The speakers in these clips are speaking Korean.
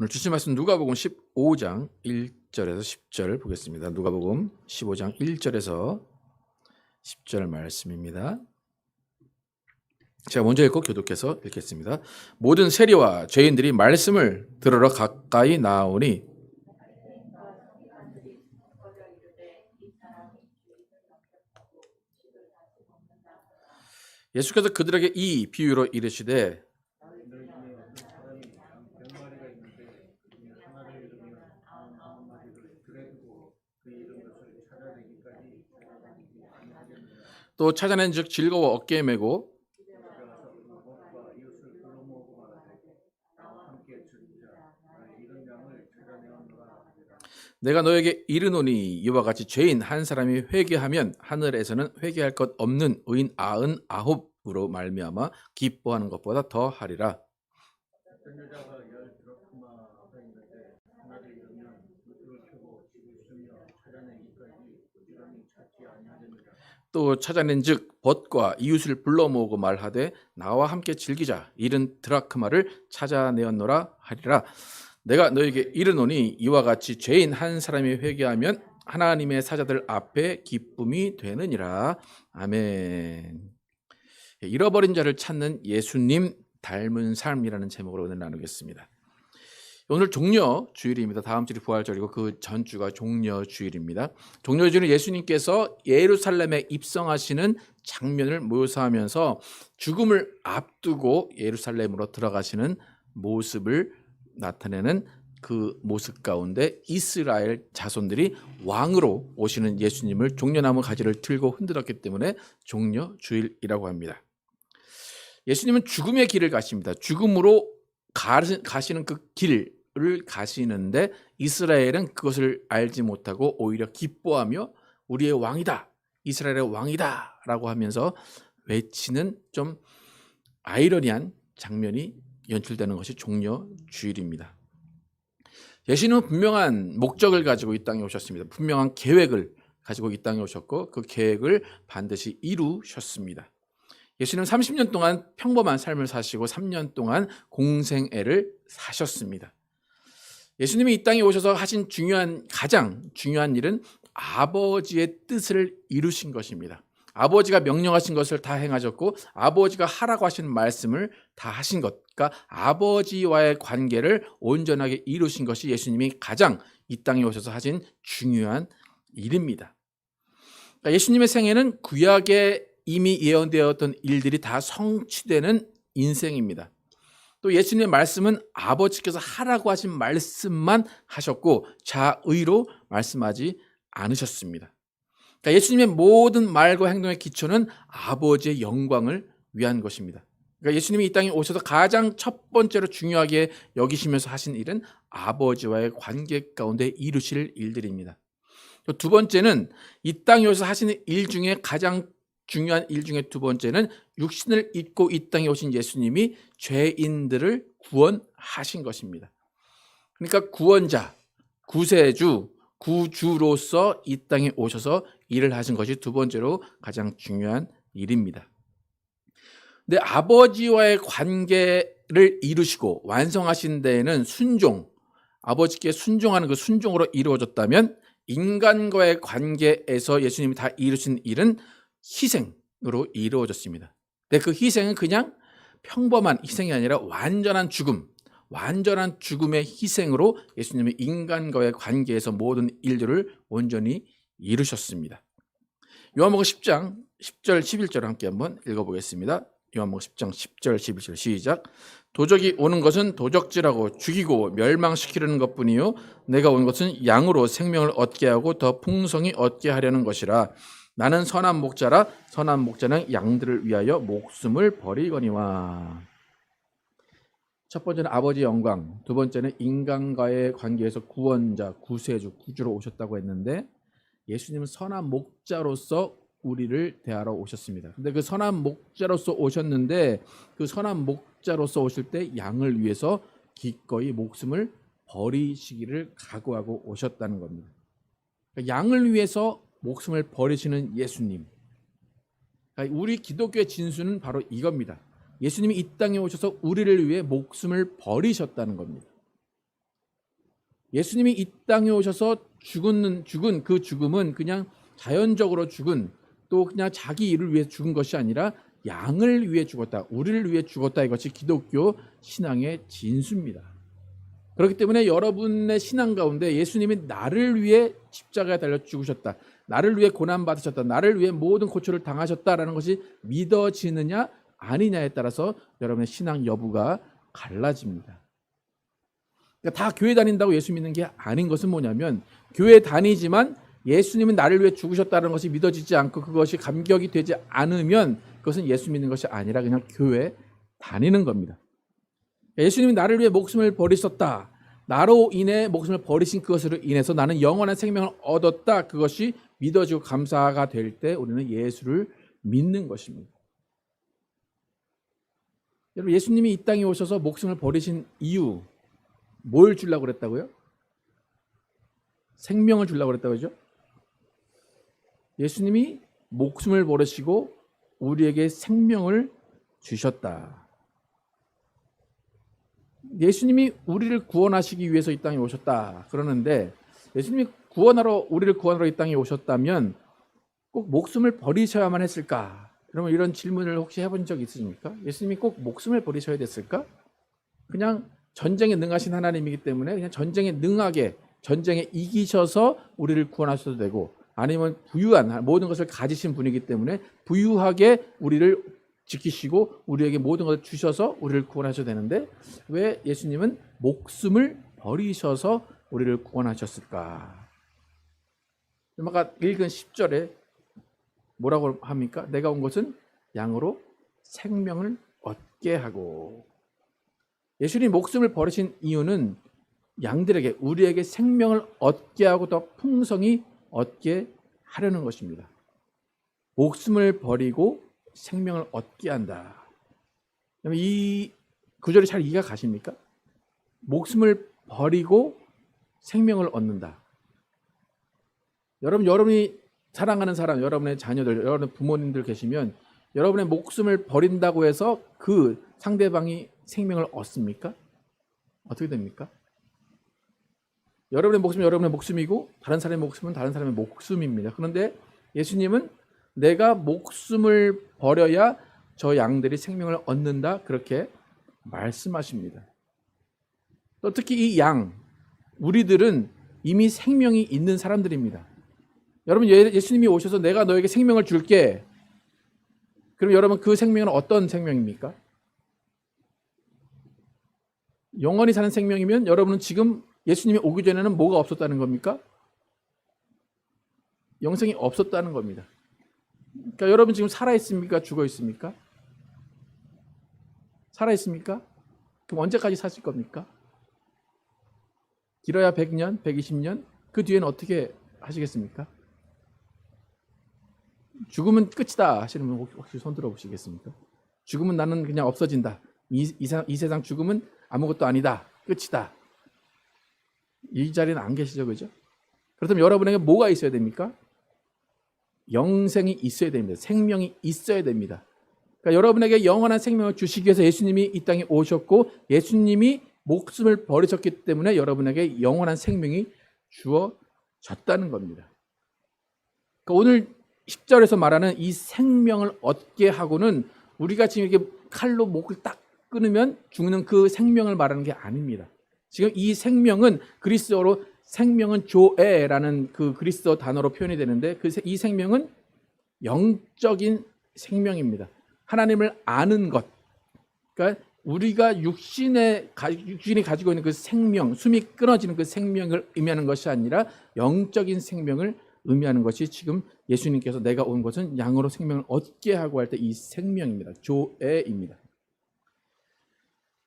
오늘 주신 말씀 누가복음 15장 1절에서 10절 보겠습니다. 누가복음 15장 1절에서 10절 말씀입니다. 제가 먼저 읽고 교독해서 읽겠습니다. 모든 세리와 죄인들이 말씀을 들으러 가까이 나오니 예수께서 그들에게 이 비유로 이르시되 또 찾아낸 즉 즐거워 어깨에 메고 내가 너에게 이르노니 이와 같이 죄인 한 사람이 회개하면 하늘에서는 회개할 것 없는 의인 99으로 말미암아 기뻐하는 것보다 더 하리라. 또 찾아낸 즉 벗과 이웃을 불러 모으고 말하되 나와 함께 즐기자 이른 드라크마를 찾아내었노라 하리라. 내가 너에게 이르노니 이와 같이 죄인 한 사람이 회개하면 하나님의 사자들 앞에 기쁨이 되느니라. 아멘. 잃어버린 자를 찾는 예수님 닮은 삶이라는 제목으로 오늘 나누겠습니다. 오늘 종려 주일입니다. 다음 주일이 부활절이고 그 전주가 종려 주일입니다. 종려 주일은 예수님께서 예루살렘에 입성하시는 장면을 묘사하면서 죽음을 앞두고 예루살렘으로 들어가시는 모습을 나타내는 그 모습 가운데 이스라엘 자손들이 왕으로 오시는 예수님을 종려나무 가지를 들고 흔들었기 때문에 종려 주일이라고 합니다. 예수님은 죽음의 길을 가십니다. 죽음으로 가시는 그 길을 가시는데 이스라엘은 그것을 알지 못하고 오히려 기뻐하며 우리의 왕이다, 이스라엘의 왕이다 라고 하면서 외치는 좀 아이러니한 장면이 연출되는 것이 종려 주일입니다. 예수님은 분명한 목적을 가지고 이 땅에 오셨습니다. 분명한 계획을 가지고 이 땅에 오셨고 그 계획을 반드시 이루셨습니다. 예수님은 30년 동안 평범한 삶을 사시고 3년 동안 공생애를 사셨습니다. 예수님이 이 땅에 오셔서 하신 가장 중요한 일은 아버지의 뜻을 이루신 것입니다. 아버지가 명령하신 것을 다 행하셨고 아버지가 하라고 하신 말씀을 다 하신 것, 그러니까 아버지와의 관계를 온전하게 이루신 것이 예수님이 가장 이 땅에 오셔서 하신 중요한 일입니다. 그러니까 예수님의 생애는 구약에 이미 예언되었던 일들이 다 성취되는 인생입니다. 또 예수님의 말씀은 아버지께서 하라고 하신 말씀만 하셨고 자의로 말씀하지 않으셨습니다. 그러니까 예수님의 모든 말과 행동의 기초는 아버지의 영광을 위한 것입니다. 그러니까 예수님이 이 땅에 오셔서 가장 첫 번째로 중요하게 여기시면서 하신 일은 아버지와의 관계 가운데 이루실 일들입니다. 또 두 번째는 이 땅에 오셔서 하시는 일 중에 가장 중요한 일 중에 두 번째는 육신을 입고 이 땅에 오신 예수님이 죄인들을 구원하신 것입니다. 그러니까 구원자, 구세주, 구주로서 이 땅에 오셔서 일을 하신 것이 두 번째로 가장 중요한 일입니다. 근데 아버지와의 관계를 이루시고 완성하신 데에는 순종, 아버지께 순종하는 그 순종으로 이루어졌다면 인간과의 관계에서 예수님이 다 이루신 일은 희생으로 이루어졌습니다. 근데 그 희생은 그냥 평범한 희생이 아니라 완전한 죽음의 희생으로 예수님이 인간과의 관계에서 모든 일들을 온전히 이루셨습니다. 요한복음 10장 10절 11절 함께 한번 읽어보겠습니다. 요한복음 10장 10절 11절 시작. 도적이 오는 것은 도적질하고 죽이고 멸망시키려는 것뿐이요 내가 온 것은 양으로 생명을 얻게 하고 더 풍성히 얻게 하려는 것이라. 나는 선한 목자라. 선한 목자는 양들을 위하여 목숨을 버리거니와. 첫 번째는 아버지의 영광, 두 번째는 인간과의 관계에서 구원자, 구세주, 구주로 오셨다고 했는데 예수님은 선한 목자로서 우리를 대하러 오셨습니다. 근데 그 선한 목자로서 오셨는데 그 선한 목자로서 오실 때 양을 위해서 기꺼이 목숨을 버리시기를 각오하고 오셨다는 겁니다. 그러니까 양을 위해서 목숨을 버리시는 예수님. 그러니까 우리 기독교의 진수는 바로 이겁니다. 예수님이 이 땅에 오셔서 우리를 위해 목숨을 버리셨다는 겁니다. 예수님이 이 땅에 오셔서 죽은 그 죽음은 그냥 자연적으로 죽은, 또 그냥 자기 일을 위해 죽은 것이 아니라 양을 위해 죽었다, 우리를 위해 죽었다. 이것이 기독교 신앙의 진수입니다. 그렇기 때문에 여러분의 신앙 가운데 예수님이 나를 위해 십자가에 달려 죽으셨다, 나를 위해 고난받으셨다, 나를 위해 모든 고초를 당하셨다라는 것이 믿어지느냐 아니냐에 따라서 여러분의 신앙 여부가 갈라집니다. 그러니까 다 교회 다닌다고 예수 믿는 게 아닌 것은 뭐냐면, 교회 다니지만 예수님은 나를 위해 죽으셨다는 것이 믿어지지 않고 그것이 감격이 되지 않으면 그것은 예수 믿는 것이 아니라 그냥 교회 다니는 겁니다. 예수님이 나를 위해 목숨을 버리셨다, 나로 인해 목숨을 버리신 그것으로 인해서 나는 영원한 생명을 얻었다, 그것이 믿어지고 감사가 될 때 우리는 예수를 믿는 것입니다. 여러분, 예수님이 이 땅에 오셔서 목숨을 버리신 이유, 뭘 주려고 그랬다고요? 생명을 주려고 그랬다고 그러죠? 예수님이 목숨을 버리시고 우리에게 생명을 주셨다. 예수님이 우리를 구원하시기 위해서 이 땅에 오셨다 그러는데, 예수님이 우리를 구원하러 이 땅에 오셨다면 꼭 목숨을 버리셔야만 했을까? 그러면 이런 질문을 혹시 해본 적 있으십니까? 예수님이 꼭 목숨을 버리셔야 됐을까? 그냥 전쟁에 능하신 하나님이기 때문에 그냥 전쟁에 능하게, 전쟁에 이기셔서 우리를 구원하셔도 되고, 아니면 부유한 모든 것을 가지신 분이기 때문에 부유하게 우리를 지키시고 우리에게 모든 것을 주셔서 우리를 구원하셔야 되는데, 왜 예수님은 목숨을 버리셔서 우리를 구원하셨을까? 아까 읽은 10절에 뭐라고 합니까? 내가 온 것은 양으로 생명을 얻게 하고. 예수님이 목숨을 버리신 이유는 양들에게, 우리에게 생명을 얻게 하고 더 풍성히 얻게 하려는 것입니다. 목숨을 버리고 생명을 얻게 한다. 이 구절이 잘 이해가 가십니까? 목숨을 버리고 생명을 얻는다. 여러분이 사랑하는 사람, 여러분의 자녀들, 여러분의 부모님들 계시면 여러분의 목숨을 버린다고 해서 그 상대방이 생명을 얻습니까? 어떻게 됩니까? 여러분의 목숨은 여러분의 목숨이고 다른 사람의 목숨은 다른 사람의 목숨입니다. 그런데 예수님은 내가 목숨을 버려야 저 양들이 생명을 얻는다, 그렇게 말씀하십니다. 또 특히 이 양, 우리들은 이미 생명이 있는 사람들입니다. 여러분, 예수님이 오셔서 내가 너에게 생명을 줄게. 그럼 여러분, 그 생명은 어떤 생명입니까? 영원히 사는 생명이면 여러분은 지금 예수님이 오기 전에는 뭐가 없었다는 겁니까? 영생이 없었다는 겁니다. 그러니까 여러분 지금 살아있습니까? 죽어있습니까? 살아있습니까? 그럼 언제까지 사실 겁니까? 길어야 100년, 120년? 그 뒤에는 어떻게 하시겠습니까? 죽으면 끝이다 하시는 분 혹시 손 들어보시겠습니까? 죽으면 나는 그냥 없어진다, 이 세상 죽으면 아무것도 아니다, 끝이다, 이 자리는 안 계시죠, 그죠? 그렇다면 여러분에게 뭐가 있어야 됩니까? 영생이 있어야 됩니다. 생명이 있어야 됩니다. 그러니까 여러분에게 영원한 생명을 주시기 위해서 예수님이 이 땅에 오셨고, 예수님이 목숨을 버리셨기 때문에 여러분에게 영원한 생명이 주어졌다는 겁니다. 그러니까 오늘 10절에서 말하는 이 생명을 얻게 하고는 우리가 지금 이렇게 칼로 목을 딱 끊으면 죽는 그 생명을 말하는 게 아닙니다. 지금 이 생명은 그리스어로 생명은 조에라는 그 그리스어 단어로 표현이 되는데, 이 생명은 영적인 생명입니다. 하나님을 아는 것. 그러니까 우리가 육신이 가지고 있는 그 생명, 숨이 끊어지는 그 생명을 의미하는 것이 아니라 영적인 생명을 의미하는 것이 지금 예수님께서 내가 온 것은 양으로 생명을 얻게 하고 할 때 이 생명입니다. 조에입니다.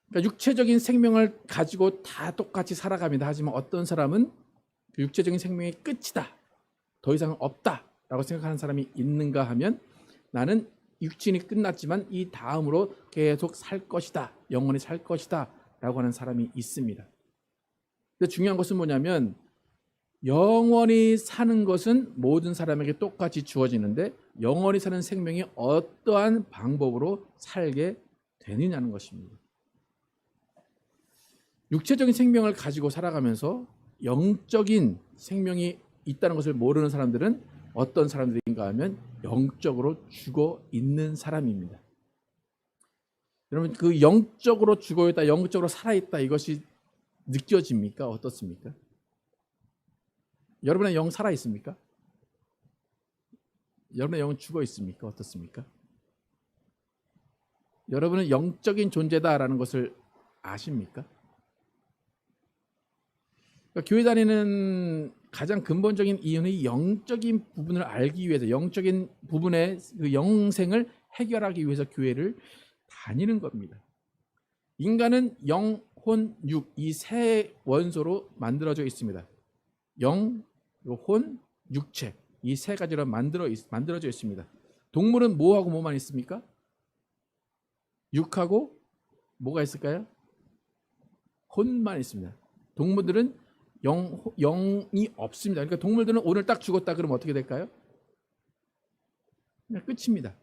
그러니까 육체적인 생명을 가지고 다 똑같이 살아갑니다. 하지만 어떤 사람은 그 육체적인 생명이 끝이다, 더 이상 없다 라고 생각하는 사람이 있는가 하면, 나는 육신이 끝났지만 이 다음으로 계속 살 것이다, 영원히 살 것이다 라고 하는 사람이 있습니다. 근데 중요한 것은 뭐냐면, 영원히 사는 것은 모든 사람에게 똑같이 주어지는데 영원히 사는 생명이 어떠한 방법으로 살게 되느냐는 것입니다. 육체적인 생명을 가지고 살아가면서 영적인 생명이 있다는 것을 모르는 사람들은 어떤 사람들인가 하면 영적으로 죽어 있는 사람입니다. 여러분, 그 영적으로 죽어 있다, 영적으로 살아 있다, 이것이 느껴집니까? 어떻습니까? 여러분의 영 살아 있습니까? 여러분의 영은 죽어 있습니까? 어떻습니까? 여러분은 영적인 존재다라는 것을 아십니까? 그러니까 교회 다니는 가장 근본적인 이유는 이 영적인 부분을 알기 위해서, 영적인 부분의 그 영생을 해결하기 위해서 교회를 다니는 겁니다. 인간은 영, 혼, 육, 이 세 원소로 만들어져 있습니다. 영, 혼, 육체, 이 세 가지로 만들어져 있습니다. 동물은 뭐하고 뭐만 있습니까? 육하고 뭐가 있을까요? 혼만 있습니다. 동물들은 영이 없습니다. 그러니까 동물들은 오늘 딱 죽었다 그러면 어떻게 될까요? 그냥 끝입니다.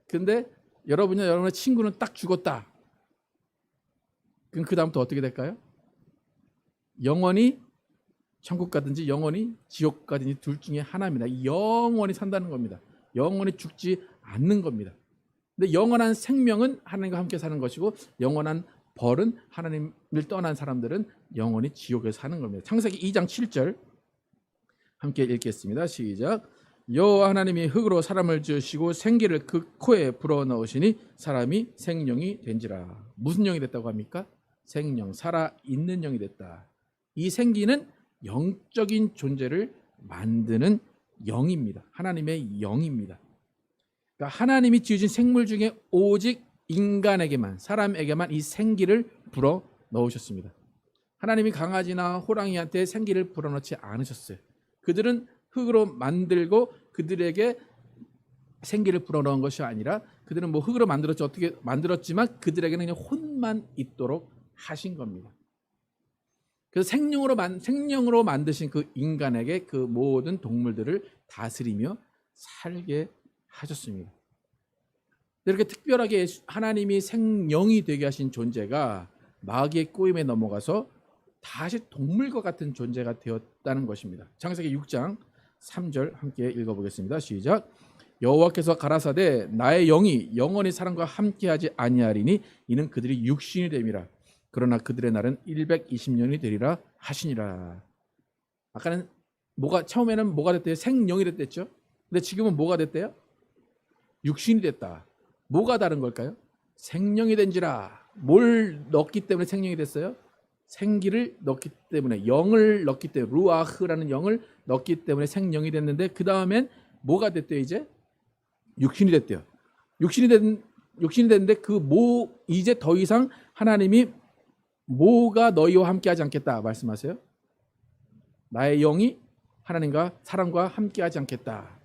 근데 여러분의 친구는 딱 죽었다. 그럼 그 다음부터 어떻게 될까요? 영원히 천국 가든지 영원히 지옥 가든지 둘 중에 하나입니다. 영원히 산다는 겁니다. 영원히 죽지 않는 겁니다. 근데 영원한 생명은 하나님과 함께 사는 것이고, 영원한 벌은 하나님을 떠난 사람들은 영원히 지옥에서 사는 겁니다. 창세기 2장 7절 함께 읽겠습니다. 시작. 여호와 하나님이 흙으로 사람을 지으시고 생기를 그 코에 불어넣으시니 사람이 생령이 된지라. 무슨 영이 됐다고 합니까? 생령, 살아있는 영이 됐다. 이 생기는 영적인 존재를 만드는 영입니다. 하나님의 영입니다. 그러니까 하나님이 지으신 생물 중에 오직 인간에게만, 사람에게만 이 생기를 불어 넣으셨습니다. 하나님이 강아지나 호랑이한테 생기를 불어넣지 않으셨어요. 그들은 흙으로 만들고 그들에게 생기를 불어넣은 것이 아니라, 그들은 뭐 흙으로 만들었지, 어떻게 만들었지만 그들에게는 그냥 혼만 있도록 하신 겁니다. 그래서 생령으로 만드신 그 인간에게 그 모든 동물들을 다스리며 살게 하셨습니다. 이렇게 특별하게 하나님이 생령이 되게 하신 존재가 마귀의 꼬임에 넘어가서 다시 동물과 같은 존재가 되었다는 것입니다. 창세기 6장 3절 함께 읽어보겠습니다. 시작. 여호와께서 가라사대 나의 영이 영원히 사람과 함께하지 아니하리니 이는 그들이 육신이 됨이라. 그러나 그들의 날은 120년이 되리라 하시니라. 아까는 처음에는 뭐가 됐대요? 생령이 됐댔죠. 근데 지금은 뭐가 됐대요? 육신이 됐다. 뭐가 다른 걸까요? 생령이 된지라. 뭘 넣기 때문에 생령이 됐어요? 생기를 넣기 때문에, 영을 넣기 때문에, 루아흐라는 영을 넣기 때문에 생령이 됐는데, 그 다음엔 뭐가 됐대요? 이제 육신이 됐대요. 육신이 됐는데 이제 더 이상 하나님이 뭐가 너희와 함께하지 않겠다 말씀하세요? 나의 영이 하나님과 사람과 함께하지 않겠다.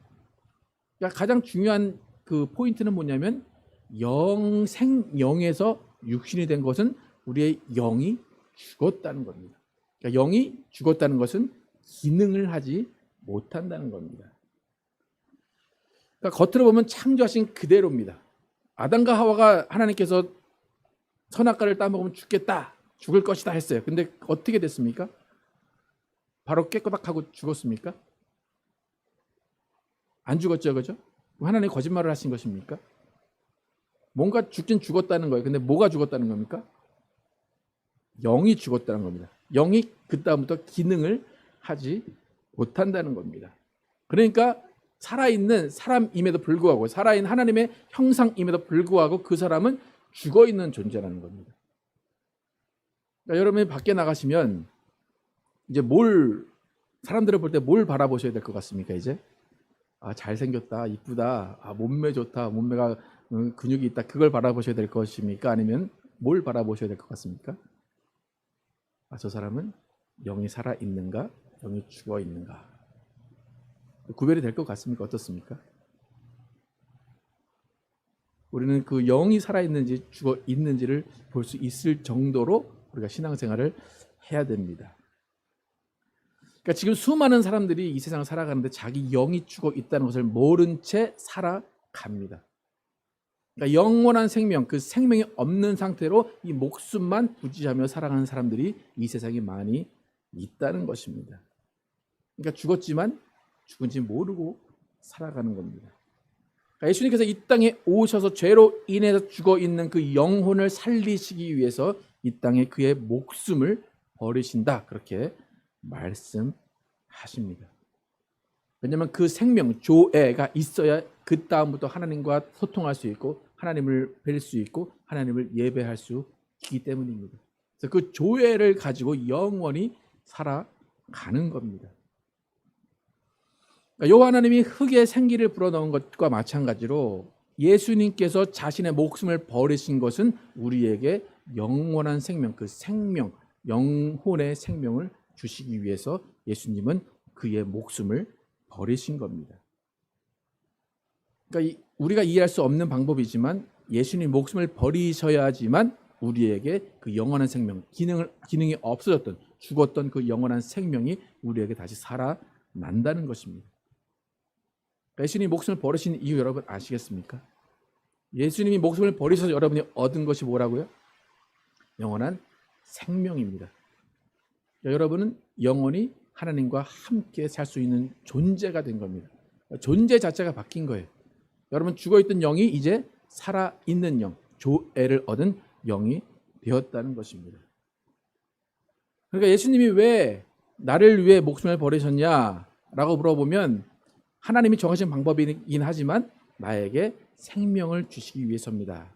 그러니까 가장 중요한 그 포인트는 뭐냐면, 생영에서 육신이 된 것은 우리의 영이 죽었다는 겁니다. 그러니까 영이 죽었다는 것은 기능을 하지 못한다는 겁니다. 그러니까 겉으로 보면 창조하신 그대로입니다. 아담과 하와가 하나님께서 선악과를 따먹으면 죽을 것이다 했어요. 근데 어떻게 됐습니까? 바로 깨꼬닥하고 죽었습니까? 안 죽었죠, 그죠? 하나님이 거짓말을 하신 것입니까? 뭔가 죽긴 죽었다는 거예요. 근데 뭐가 죽었다는 겁니까? 영이 죽었다는 겁니다. 영이 그 다음부터 기능을 하지 못한다는 겁니다. 그러니까 살아있는 사람임에도 불구하고, 살아있는 하나님의 형상임에도 불구하고 그 사람은 죽어있는 존재라는 겁니다. 그러니까 여러분이 밖에 나가시면 이제 사람들을 볼 때 뭘 바라보셔야 될 것 같습니까? 이제 잘생겼다, 이쁘다, 몸매 좋다, 몸매가 근육이 있다, 그걸 바라보셔야 될 것입니까? 아니면 뭘 바라보셔야 될 것 같습니까? 저 사람은 영이 살아있는가, 영이 죽어있는가, 구별이 될 것 같습니까? 어떻습니까? 우리는 그 영이 살아있는지 죽어있는지를 볼 수 있을 정도로 우리가 신앙생활을 해야 됩니다. 그러니까 지금 수많은 사람들이 이 세상을 살아가는데 자기 영이 죽어있다는 것을 모른 채 살아갑니다. 그러니까 영원한 생명, 그 생명이 없는 상태로 이 목숨만 부지하며 살아가는 사람들이 이 세상에 많이 있다는 것입니다. 그러니까 죽었지만 죽은지 모르고 살아가는 겁니다. 그러니까 예수님께서 이 땅에 오셔서 죄로 인해서 죽어 있는 그 영혼을 살리시기 위해서 이 땅에 그의 목숨을 버리신다, 그렇게 말씀하십니다. 왜냐하면 그 생명, 조에가 있어야 그 다음부터 하나님과 소통할 수 있고 하나님을 뵐 수 있고 하나님을 예배할 수 있기 때문입니다. 그래서 그 조에를 가지고 영원히 살아가는 겁니다. 여호와 하나님이 흙에 생기를 불어넣은 것과 마찬가지로 예수님께서 자신의 목숨을 버리신 것은 우리에게 영원한 생명, 그 생명, 영혼의 생명을 주시기 위해서 예수님은 그의 목숨을 버리신 겁니다. 그러니까 우리가 이해할 수 없는 방법이지만 예수님 목숨을 버리셔야지만 우리에게 그 영원한 생명, 기능이 없어졌던, 죽었던 그 영원한 생명이 우리에게 다시 살아난다는 것입니다. 예수님이 목숨을 버리신 이유 여러분 아시겠습니까? 예수님이 목숨을 버리셔서 여러분이 얻은 것이 뭐라고요? 영원한 생명입니다. 여러분은 영원히 하나님과 함께 살 수 있는 존재가 된 겁니다. 존재 자체가 바뀐 거예요. 여러분 죽어있던 영이 이제 살아있는 영, 조애를 얻은 영이 되었다는 것입니다. 그러니까 예수님이 왜 나를 위해 목숨을 버리셨냐라고 물어보면 하나님이 정하신 방법이긴 하지만 나에게 생명을 주시기 위해서입니다.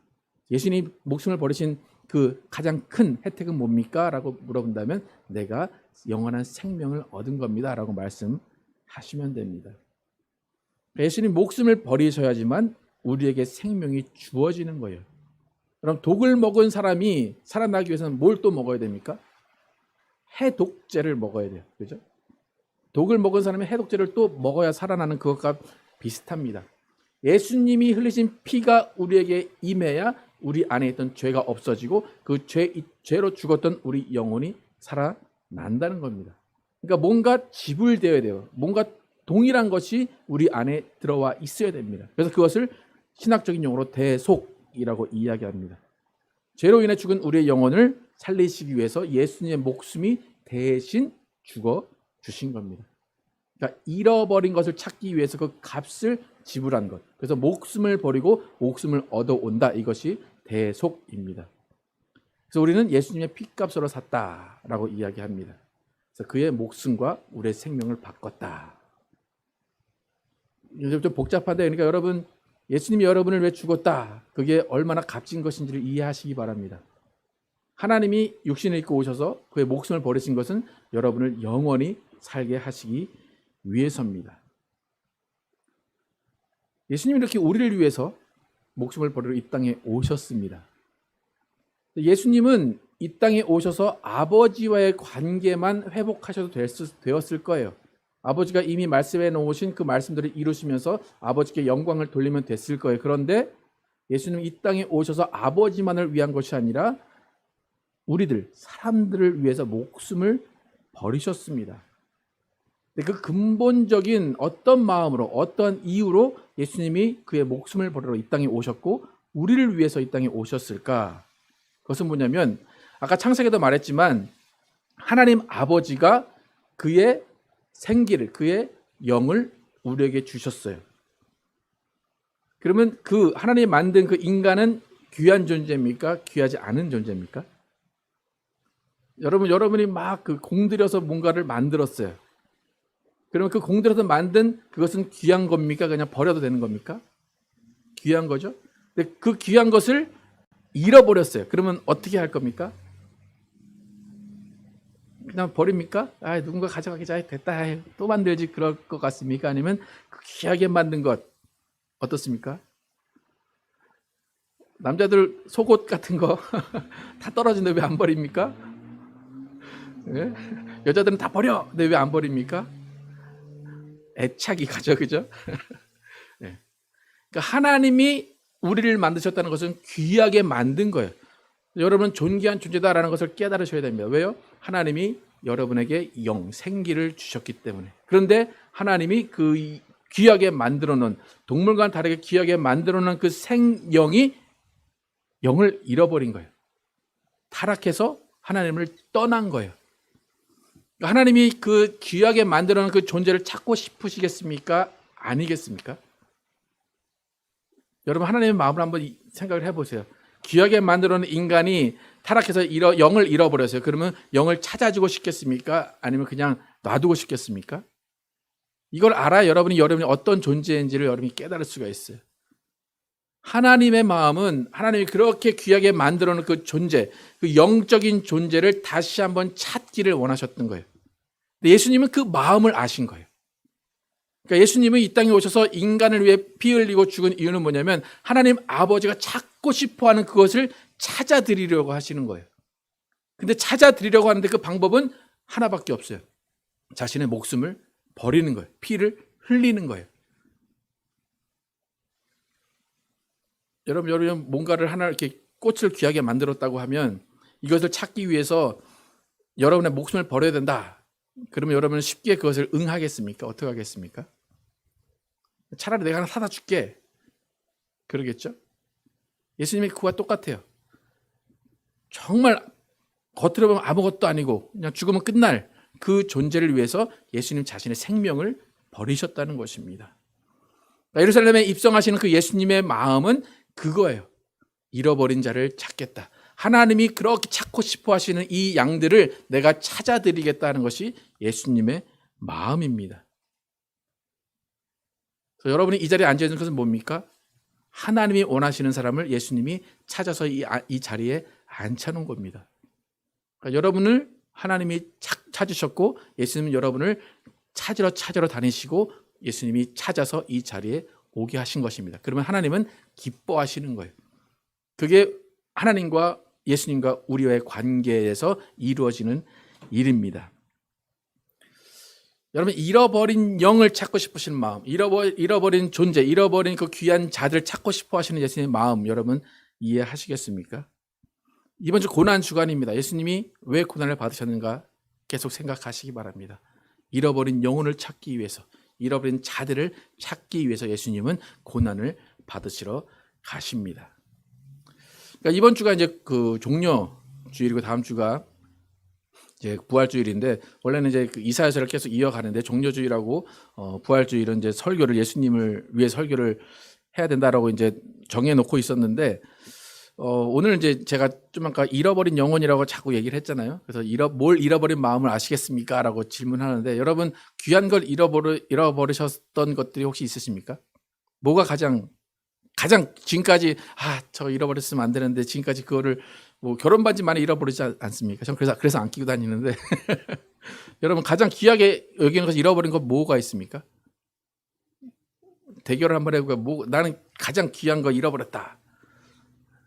예수님이 목숨을 버리신 그 가장 큰 혜택은 뭡니까? 라고 물어본다면 내가 영원한 생명을 얻은 겁니다 라고 말씀하시면 됩니다. 예수님 목숨을 버리셔야지만 우리에게 생명이 주어지는 거예요. 그럼 독을 먹은 사람이 살아나기 위해서는 뭘 또 먹어야 됩니까? 해독제를 먹어야 돼요. 그죠? 독을 먹은 사람이 해독제를 또 먹어야 살아나는 그것과 비슷합니다. 예수님이 흘리신 피가 우리에게 임해야 우리 안에 있던 죄가 없어지고 그 죄로 죽었던 우리 영혼이 살아난다는 겁니다. 그러니까 뭔가 지불되어야 돼요. 뭔가 동일한 것이 우리 안에 들어와 있어야 됩니다. 그래서 그것을 신학적인 용어로 대속이라고 이야기합니다. 죄로 인해 죽은 우리의 영혼을 살리시기 위해서 예수님의 목숨이 대신 죽어 주신 겁니다. 그러니까 잃어버린 것을 찾기 위해서 그 값을 지불한 것. 그래서 목숨을 버리고 목숨을 얻어온다. 이것이 대속입니다. 그래서 우리는 예수님의 피값으로 샀다라고 이야기합니다. 그래서 그의 목숨과 우리의 생명을 바꿨다. 좀 복잡한데, 그러니까 여러분 예수님이 여러분을 왜 죽었다, 그게 얼마나 값진 것인지를 이해하시기 바랍니다. 하나님이 육신을 입고 오셔서 그의 목숨을 버리신 것은 여러분을 영원히 살게 하시기 위해서입니다. 예수님이 이렇게 우리를 위해서 목숨을 버리러 이 땅에 오셨습니다. 예수님은 이 땅에 오셔서 아버지와의 관계만 회복하셔도 되었을 거예요. 아버지가 이미 말씀해 놓으신 그 말씀들을 이루시면서 아버지께 영광을 돌리면 됐을 거예요. 그런데 예수님은 이 땅에 오셔서 아버지만을 위한 것이 아니라 우리들, 사람들을 위해서 목숨을 버리셨습니다. 그 근본적인 어떤 마음으로, 어떤 이유로 예수님이 그의 목숨을 버리러 이 땅에 오셨고 우리를 위해서 이 땅에 오셨을까? 그것은 뭐냐면 아까 창세기도 말했지만 하나님 아버지가 그의 생기를, 그의 영을 우리에게 주셨어요. 그러면 그 하나님이 만든 그 인간은 귀한 존재입니까? 귀하지 않은 존재입니까? 여러분이 막 그 공들여서 뭔가를 만들었어요. 그러면 그 공들여서 만든 그것은 귀한 겁니까? 그냥 버려도 되는 겁니까? 귀한 거죠. 근데 그 귀한 것을 잃어버렸어요. 그러면 어떻게 할 겁니까? 그냥 버립니까? 누군가 가져가기 전에 됐다. 또 만들지, 그럴 것 같습니까? 아니면 그 귀하게 만든 것 어떻습니까? 남자들 속옷 같은 거 다 떨어지는데 왜 안 버립니까? 네? 여자들은 다 버려. 근데 왜 안 버립니까? 애착이 가죠, 그죠? 네. 그러니까 하나님이 우리를 만드셨다는 것은 귀하게 만든 거예요. 여러분은 존귀한 존재다라는 것을 깨달으셔야 됩니다. 왜요? 하나님이 여러분에게 영, 생기를 주셨기 때문에. 그런데 하나님이 그 귀하게 만들어 놓은, 동물과는 다르게 귀하게 만들어 놓은 그 생영이 영을 잃어버린 거예요. 타락해서 하나님을 떠난 거예요. 하나님이 그 귀하게 만들어 놓은 그 존재를 찾고 싶으시겠습니까? 아니겠습니까? 여러분 하나님의 마음을 한번 생각을 해보세요. 귀하게 만들어 놓은 인간이 타락해서 영을 잃어버렸어요. 그러면 영을 찾아주고 싶겠습니까? 아니면 그냥 놔두고 싶겠습니까? 이걸 알아야 여러분이 어떤 존재인지를 여러분이 깨달을 수가 있어요. 하나님의 마음은 하나님이 그렇게 귀하게 만들어 놓은 그 존재, 그 영적인 존재를 다시 한번 찾기를 원하셨던 거예요. 근데 예수님은 그 마음을 아신 거예요. 그러니까 예수님은 이 땅에 오셔서 인간을 위해 피 흘리고 죽은 이유는 뭐냐면 하나님 아버지가 찾고 싶어하는 그것을 찾아드리려고 하시는 거예요. 근데 찾아드리려고 하는데 그 방법은 하나밖에 없어요. 자신의 목숨을 버리는 거예요. 피를 흘리는 거예요. 여러분 뭔가를 하나 이렇게 꽃을 귀하게 만들었다고 하면 이것을 찾기 위해서 여러분의 목숨을 버려야 된다. 그러면 여러분은 쉽게 그것을 응하겠습니까? 어떻게 하겠습니까? 차라리 내가 하나 사다 줄게. 그러겠죠? 예수님이 그와 똑같아요. 정말 겉으로 보면 아무것도 아니고 그냥 죽으면 끝날 그 존재를 위해서 예수님 자신의 생명을 버리셨다는 것입니다. 예루살렘에 입성하시는 그 예수님의 마음은 그거예요. 잃어버린 자를 찾겠다. 하나님이 그렇게 찾고 싶어 하시는 이 양들을 내가 찾아드리겠다는 것이 예수님의 마음입니다. 그래서 여러분이 이 자리에 앉아있는 것은 뭡니까? 하나님이 원하시는 사람을 예수님이 찾아서 이 자리에 앉혀놓은 겁니다. 그러니까 여러분을 하나님이 찾으셨고 예수님은 여러분을 찾으러 다니시고 예수님이 찾아서 이 자리에 오게 하신 것입니다. 그러면 하나님은 기뻐하시는 거예요. 그게 하나님과 예수님과 우리와의 관계에서 이루어지는 일입니다. 여러분 잃어버린 영을 찾고 싶으신 마음, 잃어버린 존재, 잃어버린 그 귀한 자들을 찾고 싶어 하시는 예수님의 마음 여러분 이해하시겠습니까? 이번 주 고난 주간입니다. 예수님이 왜 고난을 받으셨는가 계속 생각하시기 바랍니다. 잃어버린 영혼을 찾기 위해서, 잃어버린 자들을 찾기 위해서 예수님은 고난을 받으시러 가십니다. 그러니까 이번 주가 이제 그 종려 주일이고 다음 주가 이제 부활주일인데 원래는 이제 그 이사야서를 계속 이어가는데 종려주일하고 부활주일은 이제 설교를 예수님을 위해 설교를 해야 된다라고 이제 정해놓고 있었는데 오늘 이제 제가 좀 아까 잃어버린 영혼이라고 자꾸 얘기를 했잖아요. 그래서 뭘 잃어버린 마음을 아시겠습니까? 라고 질문하는데 여러분 귀한 걸 잃어버리셨던 것들이 혹시 있으십니까? 뭐가 가장 지금까지 저 잃어버렸으면 안 되는데 지금까지 그거를 뭐 결혼 반지만 잃어버리지 않습니까? 전 그래서 안 끼고 다니는데 여러분 가장 귀하게 여기는 것을 잃어버린 건 뭐가 있습니까? 대결을 한번 해보고 나는 가장 귀한 거 잃어버렸다.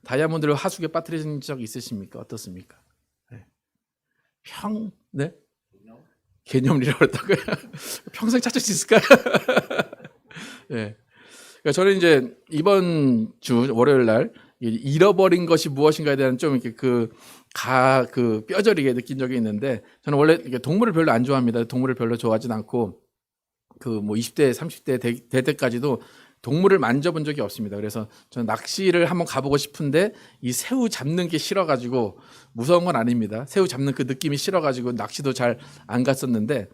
다이아몬드를 하수구에 빠뜨리신 적 있으십니까? 어떻습니까? 네. 네? 개념을 잃어버렸다고요? 평생 찾을 수 있을까요? 네. 그러니까 저는 이제 이번 주 월요일 날 잃어버린 것이 무엇인가에 대한 좀 이렇게 그 뼈저리게 느낀 적이 있는데 저는 원래 동물을 별로 안 좋아합니다. 동물을 별로 좋아하진 않고 그 뭐 20대, 30대 될 때까지도 동물을 만져본 적이 없습니다. 그래서 저는 낚시를 한번 가보고 싶은데 이 새우 잡는 게 싫어가지고 무서운 건 아닙니다. 새우 잡는 그 느낌이 싫어가지고 낚시도 잘 안 갔었는데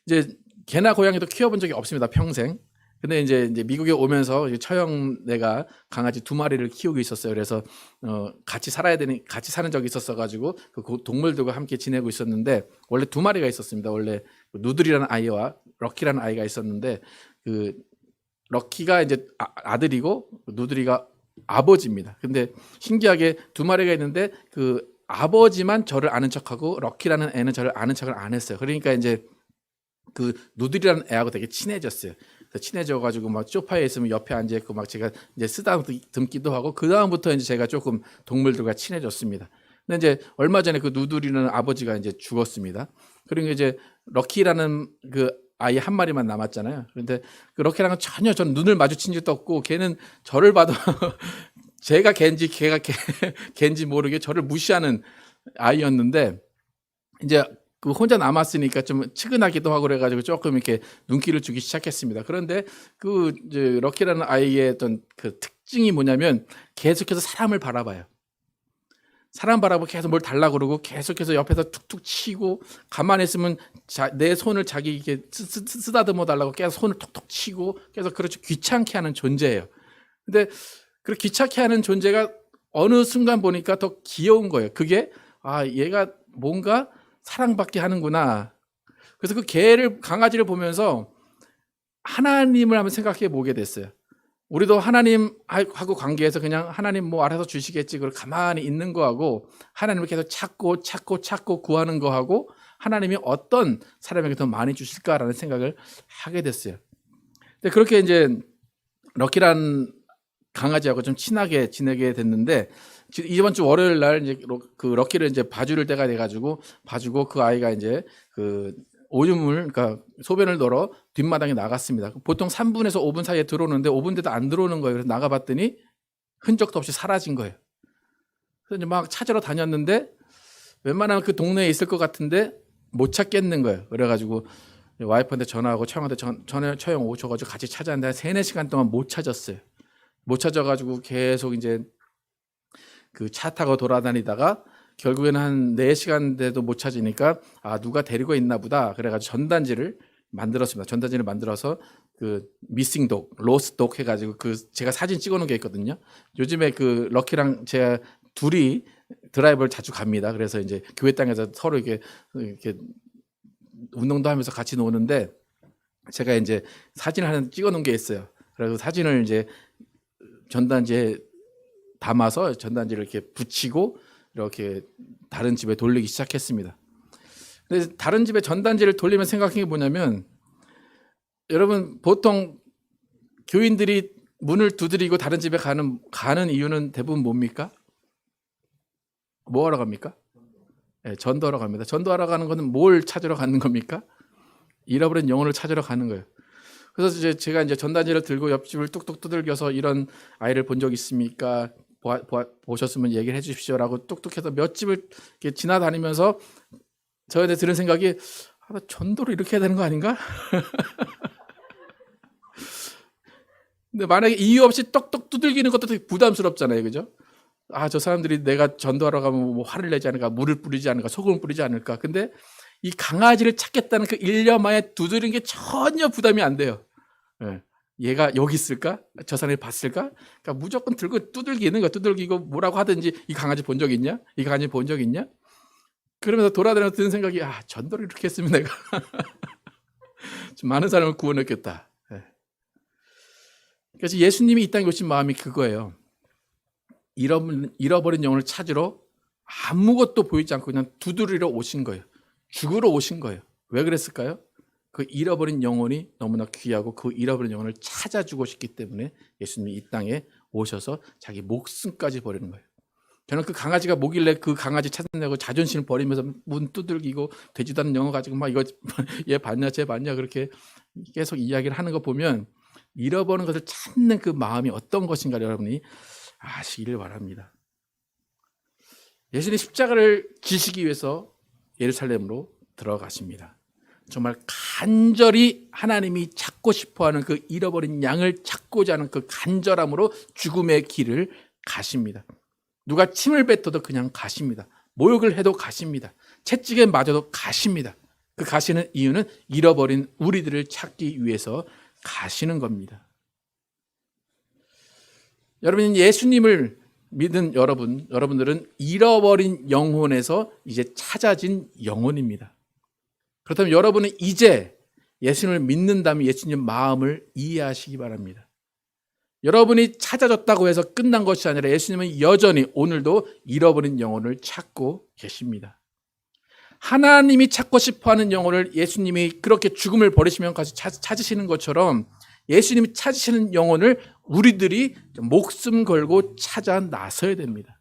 이제 개나 고양이도 키워본 적이 없습니다. 평생. 근데 이제 미국에 오면서 처형내가 강아지 2마리를 키우고 있었어요. 그래서 같이 사는 적이 있었어가지고 그 동물들과 함께 지내고 있었는데 원래 2마리가 있었습니다. 원래 누들이라는 아이와 럭키라는 아이가 있었는데 그 럭키가 이제 아들이고 누드리가 아버지입니다. 근데 신기하게 2마리가 있는데 그 아버지만 저를 아는 척하고 럭키라는 애는 저를 아는 척을 안 했어요. 그러니까 이제 그 누드리라는 애하고 되게 친해졌어요. 친해져가지고 막 소파에 있으면 옆에 앉아 있고 막 제가 이제 쓰다듬기도 하고 그 다음부터 이제 제가 조금 동물들과 친해졌습니다. 근데 이제 얼마 전에 그 누드리는 아버지가 이제 죽었습니다. 그리고 이제 럭키라는 그 아이 1마리만 남았잖아요. 그런데 그 럭키랑은 전혀 전 눈을 마주친 적도 없고 걔는 저를 봐도 제가 걘지 걔가 걘지 모르게 저를 무시하는 아이였는데 이제 그 혼자 남았으니까 좀 측은하기도 하고 그래가지고 조금 이렇게 눈길을 주기 시작했습니다. 그런데 그 이제 럭키라는 아이의 어떤 그 특징이 뭐냐면 계속해서 사람을 바라봐요. 사람 바라보고 계속 뭘 달라고 그러고 계속해서 옆에서 툭툭 치고, 가만히 있으면 내 손을 자기에게 쓰다듬어 달라고 계속 손을 톡톡 치고 계속 그렇게 귀찮게 하는 존재예요. 근데 그렇게 귀찮게 하는 존재가 어느 순간 보니까 더 귀여운 거예요. 그게 얘가 뭔가 사랑받게 하는구나. 그래서 그 강아지를 보면서 하나님을 한번 생각해 보게 됐어요. 우리도 하나님하고 관계에서 그냥 하나님 뭐 알아서 주시겠지 그걸 가만히 있는 거하고, 하나님을 계속 찾고 구하는 거하고, 하나님이 어떤 사람에게 더 많이 주실까라는 생각을 하게 됐어요. 근데 그렇게 이제 럭키란 강아지하고 좀 친하게 지내게 됐는데, 이번 주 월요일 날 이제 그 럭키를 이제 봐줄 때가 돼가지고 봐주고, 그 아이가 이제 그 오줌을, 그러니까 소변을 넣으러 뒷마당에 나갔습니다. 보통 3분에서 5분 사이에 들어오는데 5분 돼도 안 들어오는 거예요. 그래서 나가봤더니 흔적도 없이 사라진 거예요. 그래서 이제 막 찾으러 다녔는데 웬만하면 그 동네에 있을 것 같은데 못 찾겠는 거예요. 그래가지고 와이프한테 전화하고 처형한테 처형 오셔가지고 같이 찾았는데 3-4시간 동안 못 찾았어요. 못 찾아가지고 계속 이제 그 차 타고 돌아다니다가 결국에는 한 4시간 돼도 못 찾으니까 누가 데리고 있나 보다. 그래가지고 전단지를 만들었습니다. 전단지를 만들어서 그 미싱 독, 로스 독 해가지고 그 제가 사진 찍어놓은 게 있거든요. 요즘에 그 럭키랑 제가 둘이 드라이브를 자주 갑니다. 그래서 이제 교회 땅에서 서로 이렇게 운동도 하면서 같이 노는데, 제가 이제 사진을 하나 찍어놓은 게 있어요. 그래서 사진을 이제 전단지에 담아서 전단지를 이렇게 붙이고 이렇게 다른 집에 돌리기 시작했습니다. 근데 다른 집에 전단지를 돌리면 생각한 게 뭐냐면, 여러분 보통 교인들이 문을 두드리고 다른 집에 가는 이유는 대부분 뭡니까? 뭐 하러 갑니까? 네, 전도하러 갑니다. 전도하러 가는 거는 뭘 찾으러 가는 겁니까? 잃어버린 영혼을 찾으러 가는 거예요. 그래서 이제 제가 이제 전단지를 들고 옆집을 뚝뚝 두들겨서 이런 아이를 본 적 있습니까? 보셨으면 얘기를 해주십시오라고 뚝뚝해서 몇 집을 이렇게 지나다니면서 저한테 들은 생각이, 전도를 이렇게 해야 되는 거 아닌가? 근데 만약에 이유 없이 똑똑 두들기는 것도 되게 부담스럽잖아요, 그죠? 저 사람들이 내가 전도하러 가면 뭐 화를 내지 않을까, 물을 뿌리지 않을까, 소금을 뿌리지 않을까. 근데 이 강아지를 찾겠다는 그 일념하에 두드리는 게 전혀 부담이 안 돼요. 네. 얘가 여기 있을까? 저 사람이 봤을까? 그러니까 무조건 들고 두들기는 거, 두들기고 뭐라고 하든지, 이 강아지 본 적 있냐? 이 강아지 본 적 있냐? 그러면서 돌아다니면서 드는 생각이, 전도를 이렇게 했으면 내가 좀 많은 사람을 구원했겠다. 네. 그래서 예수님이 이 땅에 오신 마음이 그거예요. 잃어버린 영혼을 찾으러 아무것도 보이지 않고 그냥 두드리러 오신 거예요. 죽으러 오신 거예요. 왜 그랬을까요? 그 잃어버린 영혼이 너무나 귀하고 그 잃어버린 영혼을 찾아주고 싶기 때문에 예수님이 이 땅에 오셔서 자기 목숨까지 버리는 거예요. 저는 그 강아지가 뭐길래 그 강아지 찾아내고 자존심을 버리면서 문 두들기고 되지도 않는 영어 가지고 막 이거 얘 봤냐 쟤 봤냐 그렇게 계속 이야기를 하는 거 보면, 잃어버린 것을 찾는 그 마음이 어떤 것인가 여러분이 아시기를 바랍니다. 예수님이 십자가를 지시기 위해서 예루살렘으로 들어가십니다. 정말 간절히 하나님이 찾고 싶어하는 그 잃어버린 양을 찾고자 하는 그 간절함으로 죽음의 길을 가십니다. 누가 침을 뱉어도 그냥 가십니다. 모욕을 해도 가십니다. 채찍에 맞아도 가십니다. 그 가시는 이유는 잃어버린 우리들을 찾기 위해서 가시는 겁니다. 여러분, 예수님을 믿은 여러분들은 잃어버린 영혼에서 이제 찾아진 영혼입니다. 그렇다면 여러분은 이제 예수님을 믿는다면 예수님 마음을 이해하시기 바랍니다. 여러분이 찾아졌다고 해서 끝난 것이 아니라 예수님은 여전히 오늘도 잃어버린 영혼을 찾고 계십니다. 하나님이 찾고 싶어하는 영혼을 예수님이 그렇게 죽음을 버리시면 가서 찾으시는 것처럼, 예수님이 찾으시는 영혼을 우리들이 목숨 걸고 찾아 나서야 됩니다.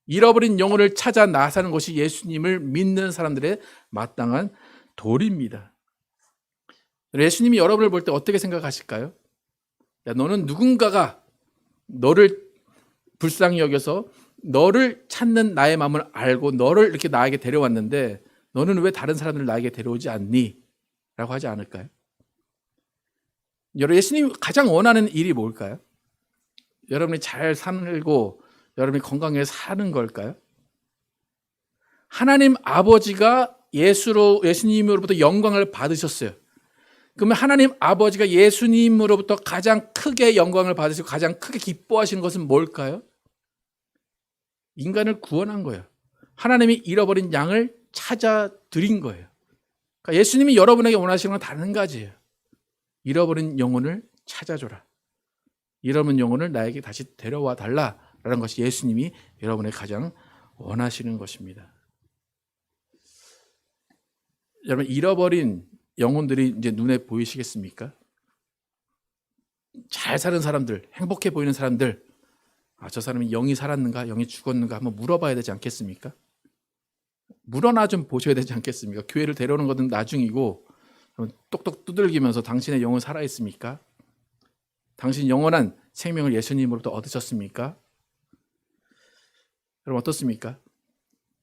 잃어버린 영혼을 찾아 나서는 것이 예수님을 믿는 사람들의 마땅한 도리입니다. 예수님이 여러분을 볼 때 어떻게 생각하실까요? 너는 누군가가 너를 불쌍히 여겨서 너를 찾는 나의 마음을 알고 너를 이렇게 나에게 데려왔는데, 너는 왜 다른 사람들을 나에게 데려오지 않니? 라고 하지 않을까요? 예수님이 가장 원하는 일이 뭘까요? 여러분이 잘 살고 여러분이 건강하게 사는 걸까요? 하나님 아버지가 예수님으로부터 영광을 받으셨어요. 그러면 하나님 아버지가 예수님으로부터 가장 크게 영광을 받으시고 가장 크게 기뻐하시는 것은 뭘까요? 인간을 구원한 거예요. 하나님이 잃어버린 양을 찾아 드린 거예요. 그러니까 예수님이 여러분에게 원하시는 건 다른 가지예요. 잃어버린 영혼을 찾아줘라. 잃어버린 영혼을 나에게 다시 데려와 달라라는 것이 예수님이 여러분에게 가장 원하시는 것입니다. 여러분, 잃어버린 영혼들이 이제 눈에 보이시겠습니까? 잘 사는 사람들, 행복해 보이는 사람들, 저 사람이 영이 살았는가, 영이 죽었는가 한번 물어봐야 되지 않겠습니까? 물어나 좀 보셔야 되지 않겠습니까? 교회를 데려오는 것은 나중이고 똑똑 두들기면서 당신의 영은 살아있습니까? 당신 영원한 생명을 예수님으로부터 얻으셨습니까? 여러분 어떻습니까?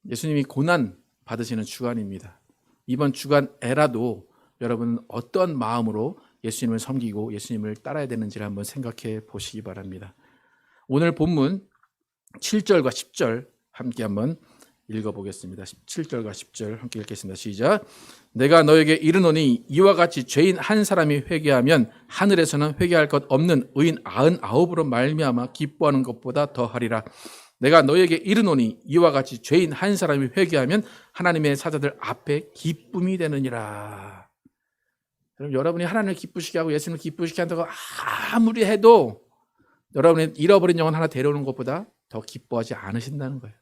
예수님이 고난 받으시는 주간입니다. 이번 주간에라도 여러분은 어떤 마음으로 예수님을 섬기고 예수님을 따라야 되는지를 한번 생각해 보시기 바랍니다. 오늘 본문 7절과 10절 함께 한번 읽어보겠습니다. 17절과 10절 함께 읽겠습니다. 시작. 내가 너에게 이르노니 이와 같이 죄인 한 사람이 회개하면 하늘에서는 회개할 것 없는 의인 99으로 말미암아 기뻐하는 것보다 더하리라. 내가 너에게 이르노니 이와 같이 죄인 한 사람이 회개하면 하나님의 사자들 앞에 기쁨이 되느니라. 여러분이 하나님을 기쁘시게 하고 예수님을 기쁘시게 한다고 아무리 해도 여러분이 잃어버린 영혼 하나 데려오는 것보다 더 기뻐하지 않으신다는 거예요.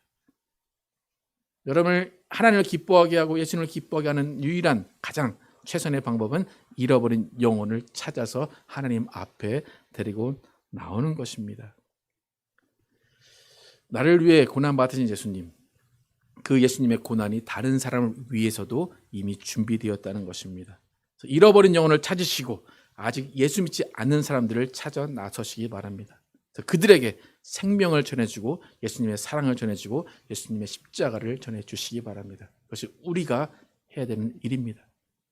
여러분을 하나님을 기뻐하게 하고 예수님을 기뻐하게 하는 유일한 가장 최선의 방법은 잃어버린 영혼을 찾아서 하나님 앞에 데리고 나오는 것입니다. 나를 위해 고난 받으신 예수님, 그 예수님의 고난이 다른 사람을 위해서도 이미 준비되었다는 것입니다. 잃어버린 영혼을 찾으시고 아직 예수 믿지 않는 사람들을 찾아 나서시기 바랍니다. 그들에게 생명을 전해주고 예수님의 사랑을 전해주고 예수님의 십자가를 전해주시기 바랍니다. 그것이 우리가 해야 되는 일입니다.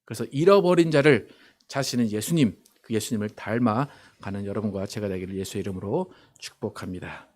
그래서 잃어버린 자를 찾으시는 예수님, 그 예수님을 닮아가는 여러분과 제가 되기를 예수의 이름으로 축복합니다.